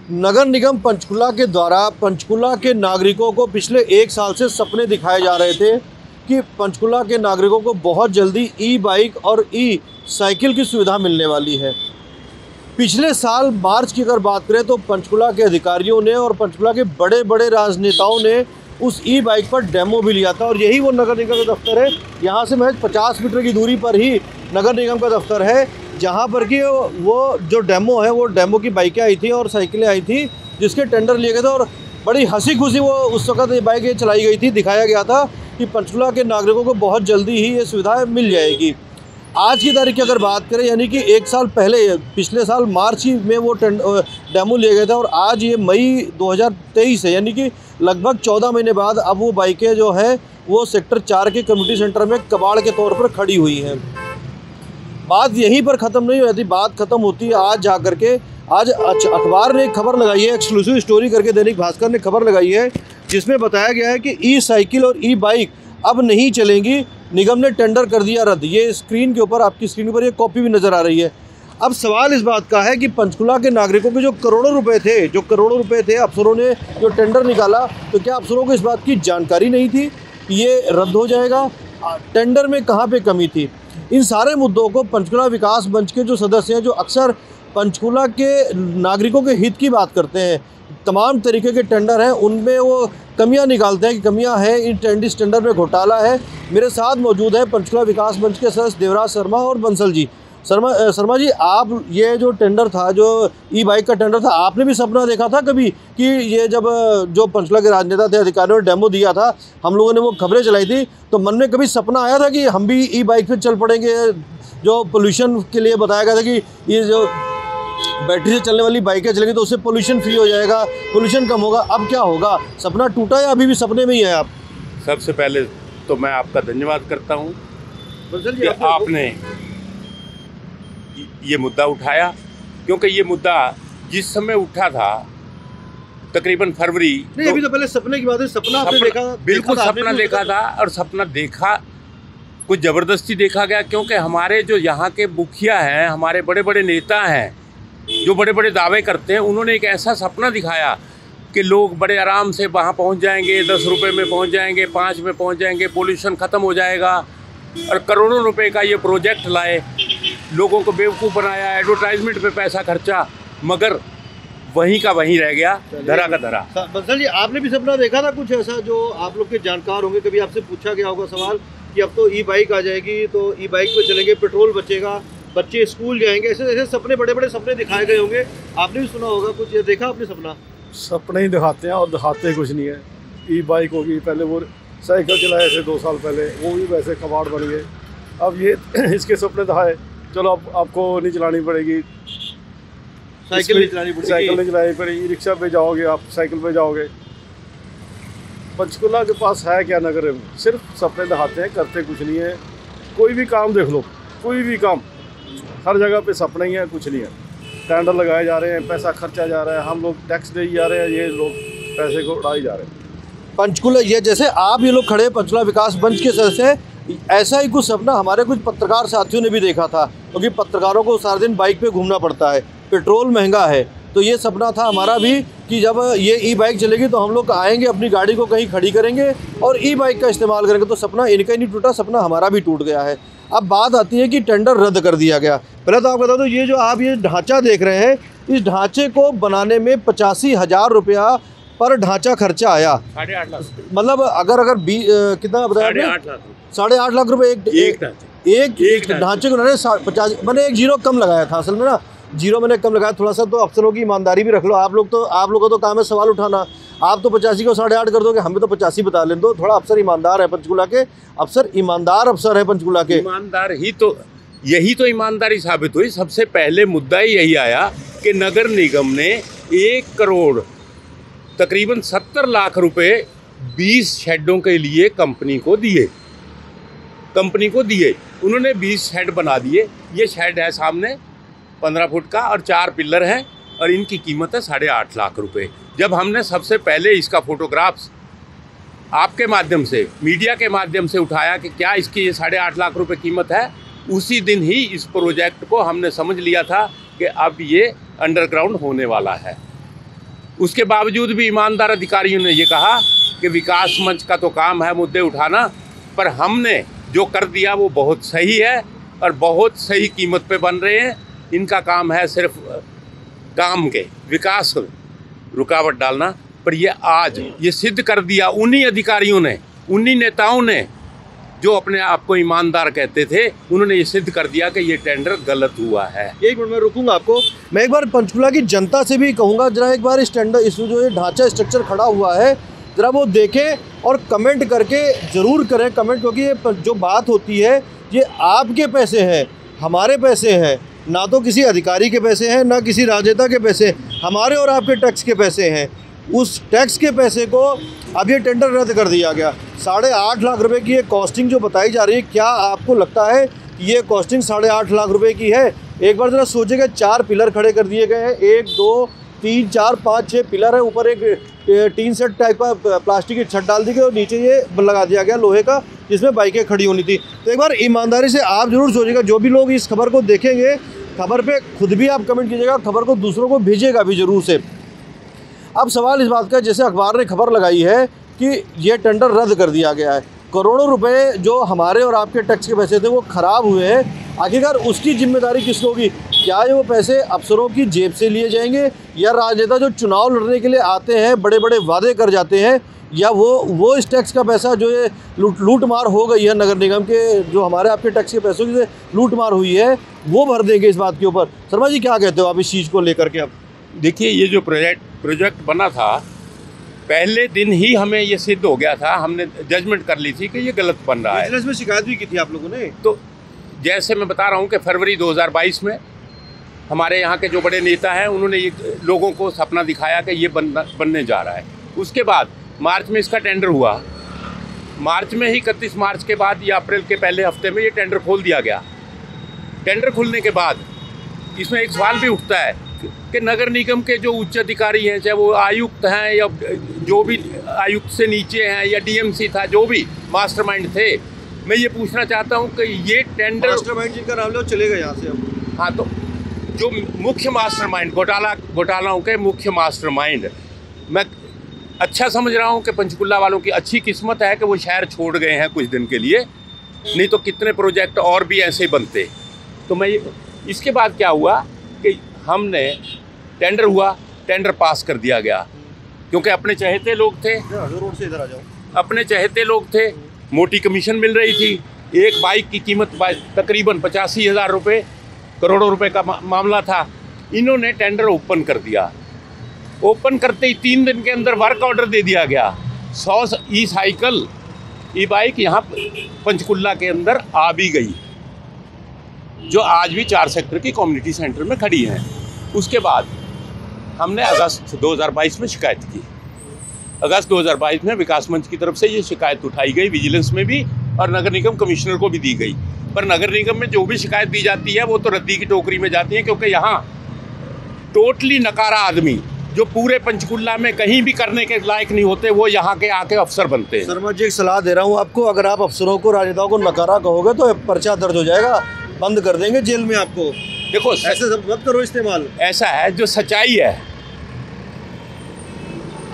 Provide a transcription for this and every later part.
नगर निगम पंचकुला के द्वारा पंचकुला के नागरिकों को पिछले 1 साल से सपने दिखाए जा रहे थे कि पंचकुला के नागरिकों को बहुत जल्दी ई बाइक और ई साइकिल की सुविधा मिलने वाली है। पिछले साल मार्च की अगर बात करें तो पंचकुला के अधिकारियों ने और पंचकुला के बड़े बड़े राजनेताओं ने उस ई बाइक पर डेमो भी लिया था और यही वो नगर निगम का दफ्तर है। यहाँ से महज 50 मीटर की दूरी पर ही नगर निगम का दफ्तर है, जहाँ पर कि वो जो डेमो है वो डेमो की बाइकें आई थी और साइकिलें आई थी जिसके टेंडर लिए गए थे और बड़ी हंसी खुशी वो उस वक्त ये बाइकें चलाई गई थी। दिखाया गया था कि पंचकुला के नागरिकों को बहुत जल्दी ही ये सुविधा मिल जाएगी। आज की तारीख की अगर बात करें यानी कि 1 साल पहले पिछले साल मार्च ही में वो डेमो लिए गए थे और आज ये मई 2023 है, यानी कि लगभग 14 महीने बाद अब वो बाइकें जो है वो सेक्टर 4 के कम्युनिटी सेंटर में कबाड़ के तौर पर खड़ी हुई हैं। बात यहीं पर ख़त्म नहीं होती, बात ख़त्म होती है आज जा कर के। आज अखबार ने एक खबर लगाई है, एक्सक्लूसिव स्टोरी करके दैनिक भास्कर ने खबर लगाई है, जिसमें बताया गया है कि ई साइकिल और ई बाइक अब नहीं चलेंगी, निगम ने टेंडर कर दिया रद्द। ये स्क्रीन के ऊपर, आपकी स्क्रीन पर ये कॉपी भी नज़र आ रही है। अब सवाल इस बात का है कि पंचकुला के नागरिकों के जो करोड़ों रुपए थे अफसरों ने जो टेंडर निकाला, तो क्या अफसरों को इस बात की जानकारी नहीं थी कि ये रद्द हो जाएगा? टेंडर में कहाँ पे कमी थी? इन सारे मुद्दों को पंचकुला विकास मंच के जो सदस्य हैं, जो अक्सर पंचकुला के नागरिकों के हित की बात करते हैं, तमाम तरीके के टेंडर हैं उनमें वो कमियां निकालते हैं कि कमियां हैं, इस टेंडर में घोटाला है। मेरे साथ मौजूद है पंचकुला विकास मंच के सदस्य देवराज शर्मा और बंसल जी। शर्मा जी, आप ये जो टेंडर था, जो ई बाइक का टेंडर था, आपने भी सपना देखा था कभी कि ये जब जो पंचकुला के राजनेता थे, अधिकारियों ने डेमो दिया था, हम लोगों ने वो खबरें चलाई थी, तो मन में कभी सपना आया था कि हम भी ई बाइक पे चल पड़ेंगे? जो पोल्यूशन के लिए बताया गया था कि ये जो बैटरी से चलने वाली बाइकें चलेंगी तो उससे पोल्यूशन फ्री हो जाएगा, पोल्यूशन कम होगा। अब क्या होगा? सपना टूटा या अभी भी सपने में ही है आप? सबसे पहले तो मैं आपका धन्यवाद करता हूँ कि आपने ये मुद्दा उठाया, क्योंकि ये मुद्दा जिस समय उठा था तकरीबन फरवरी नहीं, अभी तो पहले सपने की बात है। सपना आपने देखा? बिल्कुल सपना देखा था, और सपना देखा कुछ ज़बरदस्ती देखा गया, क्योंकि हमारे जो यहाँ के मुखिया हैं, हमारे बड़े बड़े नेता हैं जो बड़े बड़े दावे करते हैं, उन्होंने एक ऐसा सपना दिखाया कि लोग बड़े आराम से वहाँ पहुँच जाएंगे, 10 रुपये में पहुँच जाएंगे, 5 में पहुँच जाएंगे, पोल्यूशन ख़त्म हो जाएगा, और करोड़ों रुपए का ये प्रोजेक्ट लाए, लोगों को बेवकूफ़ बनाया, एडवर्टाइजमेंट पे पैसा खर्चा, मगर वहीं का वहीं रह गया, धरा का धरा। बंसल जी, आपने भी सपना देखा था कुछ ऐसा, जो आप लोग के जानकार होंगे, कभी आपसे पूछा गया होगा सवाल कि अब तो ई बाइक आ जाएगी, तो ई बाइक पे चलेंगे, पेट्रोल बचेगा, बच्चे स्कूल जाएंगे, ऐसे ऐसे सपने, बड़े बड़े सपने दिखाए गए होंगे, आपने भी सुना होगा कुछ? ये देखा आपने सपना? सपने ही दिखाते हैं और दिखाते कुछ नहीं है। ई बाइक होगी, पहले वो साइकिल चलाए थे 2 साल पहले, वो भी वैसे कबाड़ बन गए। अब ये इसके सपने दिखाए, चलो अब आपको नहीं चलानी पड़ेगी, साइकिल नहीं चलानी पड़ेगी, रिक्शा पे जाओगे, आप साइकिल पे जाओगे। पंचकुला के पास है क्या नगर में? सिर्फ सपने दिखाते हैं, करते कुछ नहीं है। कोई भी काम देख लो, कोई भी काम, हर जगह पे सपने ही है, कुछ नहीं है। टेंडर लगाए जा रहे हैं, पैसा खर्चा जा रहा है, हम लोग टैक्स दे जा रहे हैं, ये लोग पैसे को उड़ाए जा रहे हैं। पंचकुला, ये जैसे आप ये लोग खड़े हैं पंचकुला विकास मंच के सदस्य, ऐसा ही कुछ सपना हमारे कुछ पत्रकार साथियों ने भी देखा था, क्योंकि पत्रकारों को सारा दिन बाइक पे घूमना पड़ता है, पेट्रोल महंगा है, तो ये सपना था हमारा भी कि जब ये ई बाइक चलेगी तो हम लोग आएंगे, अपनी गाड़ी को कहीं खड़ी करेंगे और ई बाइक का इस्तेमाल करेंगे। तो सपना इनका ही नहीं टूटा, सपना हमारा भी टूट गया है। अब बात आती है कि टेंडर रद्द कर दिया गया। पहले तो आप बता दो, ये जो आप ये ढांचा देख रहे हैं, इस ढांचे को बनाने में 85,000 रुपया पर ढांचा खर्चा आया। 8.5 लाख, मतलब अगर कितना बताया? 8.5 लाख, 8.5 लाख रुपये एक ढांचे को उन्होंने 50, मैंने एक जीरो कम लगाया था असल में ना, जीरो मैंने कम लगाया थोड़ा सा। तो अफसरों की ईमानदारी भी रख लो, आप लोगों का तो काम है सवाल उठाना। आप तो 85 को 8.5 कर दोगे, हमें तो 85 बता लें दो। थोड़ा अफसर ईमानदार है पंचकुला के, ईमानदार अफसर है पंचकुला के। ईमानदार ही तो, यही तो ईमानदारी साबित हुई। सबसे पहले मुद्दा ही यही आया कि नगर निगम ने 1 करोड़ तकरीबन 70 लाख रुपए 20 शेडों के लिए कंपनी को दिए। उन्होंने 20 शेड बना दिए। ये शेड है सामने 15 फुट का और 4 पिलर हैं, और इनकी कीमत है 8.5 लाख रुपए। जब हमने सबसे पहले इसका फोटोग्राफ्स आपके माध्यम से, मीडिया के माध्यम से उठाया कि क्या इसकी ये 8.5 लाख रुपए कीमत है, उसी दिन ही इस प्रोजेक्ट को हमने समझ लिया था कि अब ये अंडरग्राउंड होने वाला है। उसके बावजूद भी ईमानदार अधिकारियों ने ये कहा कि विकास मंच का तो काम है मुद्दे उठाना, पर हमने जो कर दिया वो बहुत सही है और बहुत सही कीमत पे बन रहे हैं। इनका काम है सिर्फ काम के विकास रुकावट डालना, पर ये आज ये सिद्ध कर दिया उन्हीं अधिकारियों ने, उन्हीं नेताओं ने जो अपने आप को ईमानदार कहते थे, उन्होंने ये सिद्ध कर दिया कि ये टेंडर गलत हुआ है। एक मिनट में रुकूंगा आपको। मैं एक बार पंचकुला की जनता से भी कहूँगा, जरा एक बार इस टेंडर, इस जो ये ढांचा स्ट्रक्चर खड़ा हुआ है, ज़रा वो देखें और कमेंट करके ज़रूर करें कमेंट, क्योंकि ये जो बात होती है ये आपके पैसे हैं, हमारे पैसे हैं, ना तो किसी अधिकारी के पैसे हैं, ना किसी राजनेता के पैसे, हमारे और आपके टैक्स के पैसे हैं। उस टैक्स के पैसे को अब ये टेंडर रद्द कर दिया गया। 8.5 लाख रुपए की ये कॉस्टिंग जो बताई जा रही है, क्या आपको लगता है कि ये कॉस्टिंग 8.5 लाख रुपए की है? एक बार ज़रा सोचिएगा, 4 पिलर खड़े कर दिए गए हैं, 1 2 3 4 5 6 पिलर है, ऊपर एक टीन सेट टाइप का प्लास्टिक की छत डाल दी गई और नीचे ये लगा दिया गया लोहे का, जिसमें बाइकें खड़ी होनी थी। तो एक बार ईमानदारी से आप ज़रूर सोचिएगा, जो भी लोग इस खबर को देखेंगे, खबर पे खुद भी आप कमेंट कीजिएगा, खबर को दूसरों को भेजिएगा भी ज़रूर से। अब सवाल इस बात का, जैसे अखबार ने खबर लगाई है कि ये टेंडर रद्द कर दिया गया है, करोड़ों रुपए जो हमारे और आपके टैक्स के पैसे थे वो ख़राब हुए हैं, आखिरकार उसकी जिम्मेदारी किसकी होगी? क्या ये वो पैसे अफसरों की जेब से लिए जाएंगे, या राजनेता जो चुनाव लड़ने के लिए आते हैं बड़े बड़े वादे कर जाते हैं, या वो इस टैक्स का पैसा जो ये लूट मार हो गई है नगर निगम के, जो हमारे आपके टैक्स के पैसों की से लूट मार हुई है, वो भर देंगे इस बात के ऊपर? शर्मा जी क्या कहते हो आप इस चीज़ को लेकर के? अब देखिए, ये जो प्रोजेक्ट बना था, पहले दिन ही हमें ये सिद्ध हो गया था, हमने जजमेंट कर ली थी कि ये गलत बन रहा है। में शिकायत भी की थी आप लोगों ने? तो जैसे मैं बता रहा हूँ कि फरवरी 2022 में हमारे यहाँ के जो बड़े नेता हैं, उन्होंने ये लोगों को सपना दिखाया कि ये बनने जा रहा है। उसके बाद मार्च में इसका टेंडर हुआ, मार्च में ही 31 मार्च के बाद या अप्रैल के पहले हफ्ते में ये टेंडर खोल दिया गया। टेंडर खुलने के बाद इसमें एक सवाल भी उठता है कि नगर निगम के जो उच्च अधिकारी हैं, चाहे वो आयुक्त हैं या जो भी आयुक्त से नीचे हैं या डीएमसी था, जो भी मास्टरमाइंड थे, मैं ये पूछना चाहता हूँ कि ये टेंडर मास्टरमाइंड जिनका नाम लो चलेगा यहाँ से अब। हाँ, तो जो मुख्य मास्टरमाइंड घोटालाओं के मुख्य मास्टरमाइंड, मैं अच्छा समझ रहा हूँ कि पंचकुला वालों की अच्छी किस्मत है कि वो शहर छोड़ गए हैं कुछ दिन के लिए, नहीं तो कितने प्रोजेक्ट और भी ऐसे बनते। तो मैं इसके बाद क्या हुआ कि हमने टेंडर हुआ, टेंडर पास कर दिया गया, क्योंकि अपने चहेते लोग थे, रोड से इधर आ जाओ, अपने चहेते लोग थे, मोटी कमीशन मिल रही थी, एक बाइक की कीमत तकरीबन 85,000 रुपये, करोड़ों रुपए का मामला था। इन्होंने टेंडर ओपन कर दिया, ओपन करते ही 3 दिन के अंदर वर्क ऑर्डर दे दिया गया। 100 ई-साइकिल, ई-बाइक यहाँ पंचकुला के अंदर आ भी गई, जो आज भी 4 सेक्टर की कम्युनिटी सेंटर में खड़ी हैं। उसके बाद हमने अगस्त 2022 में शिकायत की। अगस्त 2022 में विकास मंच की तरफ से ये शिकायत उठाई गई, विजिलेंस में भी और नगर निगम कमिश्नर को भी दी गई। पर नगर निगम में जो भी शिकायत दी जाती है वो तो रद्दी की टोकरी में जाती है, क्योंकि यहाँ टोटली नकारा आदमी जो पूरे पंचकुला में कहीं भी करने के लायक नहीं होते, वो यहाँ के आके अफसर बनते हैं। शर्मा जी, एक सलाह दे रहा हूँ आपको, अगर आप अफसरों को, राजनेताओं को नकारा कहोगे तो पर्चा दर्ज हो जाएगा, बंद कर देंगे जेल में आपको। देखो, ऐसे सब मत करो इस्तेमाल। ऐसा है, जो सच्चाई है,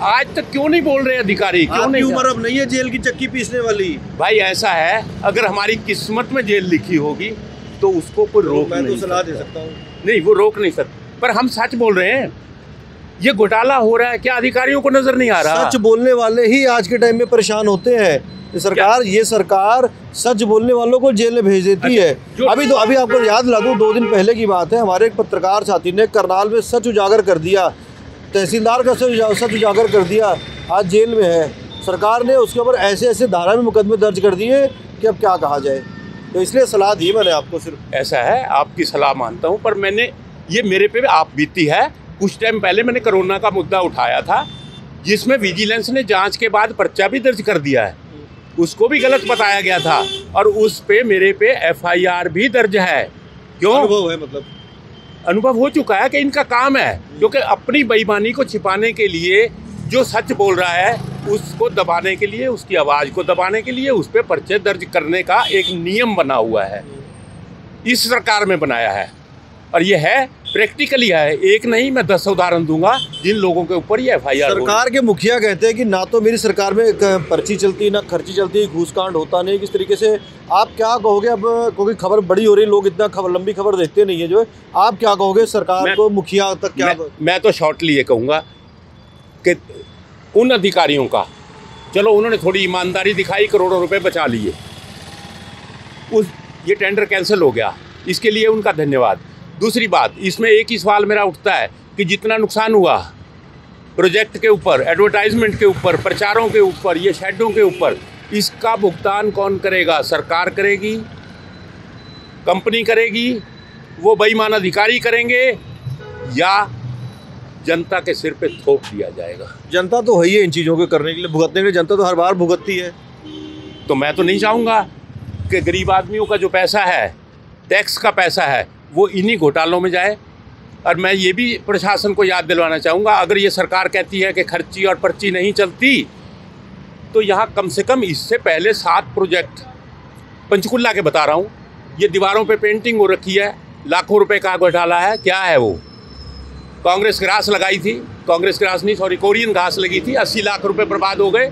आज तक क्यों नहीं बोल रहे अधिकारी? क्यों नहीं? उम्र अब नहीं है जेल की चक्की पीसने वाली। भाई ऐसा है, अगर हमारी किस्मत में जेल लिखी होगी तो उसको कोई रोक नहीं, मैं तो सलाह दे सकता हूँ। नहीं, वो रोक नहीं सकता, पर हम सच बोल रहे हैं। ये घोटाला हो रहा है, क्या अधिकारियों को नजर नहीं आ रहा? सच बोलने वाले ही आज के टाइम में परेशान होते हैं। ये सरकार सच बोलने वालों को जेल में भेज देती है। अभी आपको याद दिला दूं, 2 दिन पहले की बात है, हमारे एक पत्रकार साथी ने करनाल में सच उजागर कर दिया, तहसीलदार का सच उजागर कर दिया, आज जेल में है। सरकार ने उसके ऊपर ऐसे ऐसे धारा में मुकदमे दर्ज कर दिए कि अब क्या कहा जाए। तो इसलिए सलाह दी मैंने आपको। सिर्फ ऐसा है, आपकी सलाह मानता हूँ, पर मैंने ये मेरे पे आप बीती है। कुछ टाइम पहले मैंने कोरोना का मुद्दा उठाया था, जिसमें विजिलेंस ने जांच के बाद पर्चा भी दर्ज कर दिया है, उसको भी गलत बताया गया था और उस पे मेरे पे FIR भी दर्ज है। क्यों? अनुभव है, मतलब अनुभव हो चुका है कि इनका काम है, क्योंकि अपनी बेईमानी को छिपाने के लिए, जो सच बोल रहा है उसको दबाने के लिए, उसकी आवाज़ को दबाने के लिए उस पर पर्चे दर्ज करने का एक नियम बना हुआ है, इस सरकार में बनाया है। और ये है प्रैक्टिकली है, एक नहीं मैं 10 उदाहरण दूंगा जिन लोगों के ऊपर ये FIR सरकार के मुखिया कहते हैं कि ना तो मेरी सरकार में पर्ची चलती, ना खर्ची चलती, घूस कांड होता नहीं। किस तरीके से आप क्या कहोगे अब, क्योंकि खबर बड़ी हो रही है, लोग इतना खबर लंबी खबर देखते नहीं है जो है, आप क्या कहोगे सरकार को, मुखिया तक क्या? मैं तो शॉर्टली ये कहूँगा कि उन अधिकारियों का, चलो उन्होंने थोड़ी ईमानदारी दिखाई, करोड़ों रुपए बचा लिए, ये टेंडर कैंसिल हो गया, इसके लिए उनका धन्यवाद। दूसरी बात, इसमें एक ही सवाल मेरा उठता है कि जितना नुकसान हुआ प्रोजेक्ट के ऊपर, एडवर्टाइजमेंट के ऊपर, प्रचारों के ऊपर, ये शेडों के ऊपर, इसका भुगतान कौन करेगा? सरकार करेगी, कंपनी करेगी, वो बेईमान अधिकारी करेंगे, या जनता के सिर पे थोप दिया जाएगा? जनता तो है ही है इन चीज़ों को करने के लिए, भुगतने के लिए। जनता तो हर बार भुगतती है। तो मैं तो नहीं चाहूँगा कि गरीब आदमियों का जो पैसा है, टैक्स का पैसा है, वो इन्हीं घोटालों में जाए। और मैं ये भी प्रशासन को याद दिलवाना चाहूँगा, अगर ये सरकार कहती है कि खर्ची और पर्ची नहीं चलती, तो यहाँ कम से कम इससे पहले 7 प्रोजेक्ट पंचकुला के बता रहा हूँ, ये दीवारों पे पेंटिंग हो रखी है, लाखों रुपए का घोटाला है। क्या है वो? कांग्रेस ग्रास लगाई थी, कांग्रेस ग्रास नहीं सॉरी कोरियन घास लगी थी, 80 लाख रुपए बर्बाद हो गए।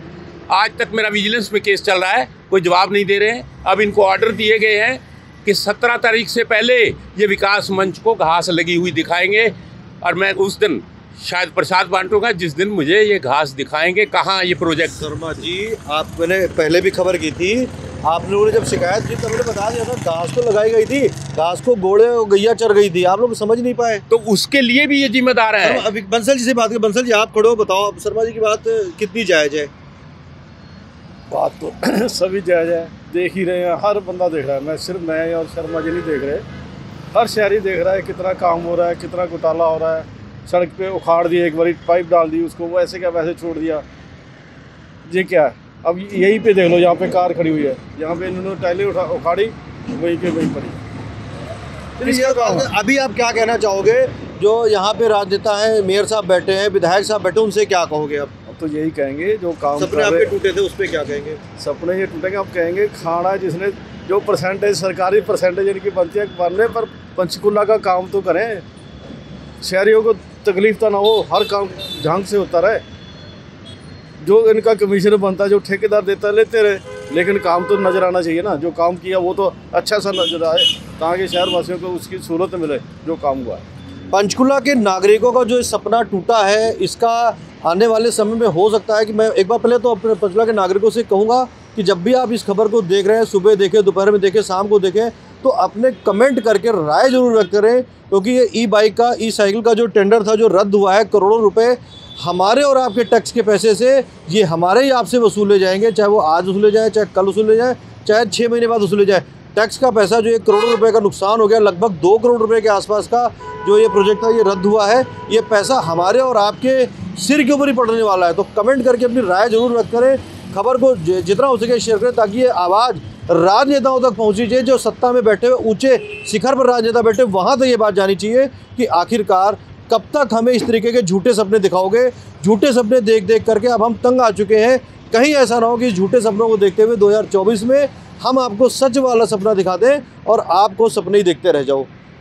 आज तक मेरा विजिलेंस में केस चल रहा है, कोई जवाब नहीं दे रहे हैं। अब इनको ऑर्डर दिए गए हैं कि 17 तारीख से पहले ये विकास मंच को घास लगी हुई दिखाएंगे, और मैं उस दिन शायद प्रसाद बांटूंगा जिस दिन मुझे ये घास दिखाएंगे कहाँ ये प्रोजेक्ट। शर्मा जी, आप मैंने पहले भी खबर की थी, आप लोगों ने जब शिकायत की तब मैंने बता दिया था घास तो लगाई गई थी, घास को घोड़े और गैया चर गई थी, आप लोग समझ नहीं पाए। तो उसके लिए भी ये जिम्मेदार है। अभी बंसल जी से बात करें। बंसल जी, आप खड़ो, बताओ शर्मा जी की बात कितनी जायज़ है? बात तो सभी जायज़ है, देख ही रहे हैं, हर बंदा देख रहा है। मैं और शर्मा जी नहीं देख रहे, हर शहरी देख रहा है कितना काम हो रहा है, कितना घोटाला हो रहा है। सड़क पे उखाड़ दिए, एक बारी पाइप डाल दी उसको, वो ऐसे क्या वैसे छोड़ दिया, ये क्या है? अब यहीं पे देख लो, यहाँ पे कार खड़ी हुई है, यहाँ पे इन्होंने टाइलें उखाड़ी, वहीं के वहीं पड़ी। अभी आप क्या कहना चाहोगे, जो यहाँ पे राजनेता हैं, मेयर साहब बैठे हैं, विधायक साहब बैठे, उनसे क्या कहोगे? अब तो यही कहेंगे, जो काम सपने आपके टूटे थे उस पर क्या कहेंगे? सपने ये टूटेंगे, आप कहेंगे खाना जिसने जो परसेंटेज, सरकारी परसेंटेज इनकी बनती है बनने पर, पंचकुला का काम तो करें, शहरियों को तकलीफ तो ना हो, हर काम ढंग से होता रहे। जो इनका कमीशन बनता है, जो ठेकेदार देता है, लेते रहे, लेकिन काम तो नज़र आना चाहिए ना। जो काम किया वो तो अच्छा सा नजर आए, ताकि शहर वासियों को उसकी सहूलत मिले जो काम हुआ है। पंचकुला के नागरिकों का जो सपना टूटा है, इसका आने वाले समय में हो सकता है कि मैं एक बार पहले तो अपने पंचकुला के नागरिकों से कहूँगा कि जब भी आप इस खबर को देख रहे हैं, सुबह देखें, दोपहर में देखें, शाम को देखें, तो अपने कमेंट करके राय जरूर व्यक्त करें, क्योंकि ये ई बाइक का, ई साइकिल का जो टेंडर था, जो रद्द हुआ है, करोड़ों रुपए हमारे और आपके टैक्स के पैसे से ये हमारे ही आपसे वसूले जाएंगे, चाहे वो आज वसूले जाए, चाहे कल वसूले जाए, चाहे 6 महीने बाद वसूले जाए। टैक्स का पैसा जो 1 करोड़ रुपए का नुकसान हो गया, लगभग 2 करोड़ रुपए के आसपास का जो ये प्रोजेक्ट था, ये रद्द हुआ है, ये पैसा हमारे और आपके सिर के ऊपर ही पड़ने वाला है। तो कमेंट करके अपनी राय जरूर व्यक्त करें, खबर को जितना हो सके शेयर करें, ताकि ये आवाज़ राजनेताओं तक पहुंची चाहिए, जो सत्ता में बैठे हुए, ऊंचे शिखर पर राजनेता बैठे, वहां तक ये बात जानी चाहिए कि आखिरकार कब तक हमें इस तरीके के झूठे सपने दिखाओगे। झूठे सपने देख देख करके अब हम तंग आ चुके हैं। कहीं ऐसा ना हो कि झूठे सपनों को देखते हुए 2024 में हम आपको सच वाला सपना दिखा दें और आपको सपने ही देखते रह जाओ।